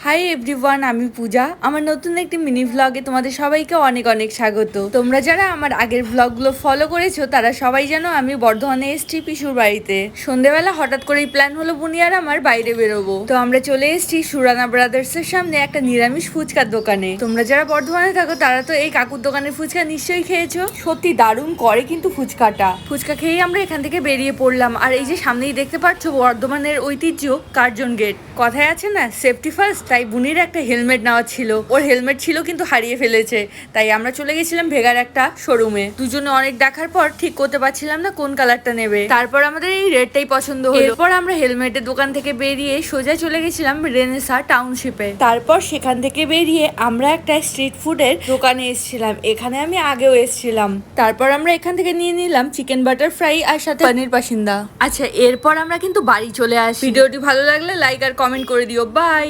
Hi everyone, আমি পূজা। আমার নতুন একটি মিনি ভ্লগে তোমাদের সবাইকে অনেক অনেক স্বাগত। তোমরা যারা আমার আগের ভ্লগগুলো ফলো করেছো তারা সবাই জানো আমি বর্ধমানে এসেছি পিসুর বাড়িতে। সন্ধ্যেবেলা হঠাৎ করেই প্ল্যান হলো বুনি আর আমার বাইরে বেরোবো, তো আমরা চলে এসেছি সুরানা ব্রাদার্স এর সামনে একটা নিরামিষ ফুচকার দোকানে। তোমরা যারা বর্ধমানে থাকো তারা তো এই কাকুর দোকানের ফুচকা নিশ্চয়ই খেয়েছো। সত্যি দারুণ করে কিন্তু ফুচকা খেয়েই আমরা এখান থেকে বেরিয়ে পড়লাম। আর এই যে সামনেই দেখতে পাচ্ছ বর্ধমানের ঐতিহ্য কার্জন গেট। কথায় আছে না, সেফটি ফার্স্ট, তাই বুনির একটা হেলমেট নেওয়া ছিল। ওর হেলমেট ছিল কিন্তু হারিয়ে ফেলেছে, তাই আমরা চলে গেছিলাম ভেগার একটা শোরুমে। দুজনে অনেক দেখার পর ঠিক করতে পারছিলাম না কোন কালারটা নেবে। তারপর আমাদের এই রেডটাই পছন্দ হলো। এরপর আমরা হেলমেটের দোকান থেকে বেরিয়ে সোজা চলে গেছিলাম রেনেসা টাউনশিপে। তারপর সেখান থেকে বেরিয়ে আমরা একটা স্ট্রিট ফুডের দোকানে এসেছিলাম। এখানে আমি আগেও এসেছিলাম। তারপর আমরা এখান থেকে নিয়ে নিলাম চিকেন বাটার ফ্রাই আর সাথে পনির পাসিন্দা। আচ্ছা, এরপর আমরা কিন্তু বাড়ি চলে আসি। ভিডিওটি ভালো লাগলে লাইক আর কমেন্ট করে দিও। বাই।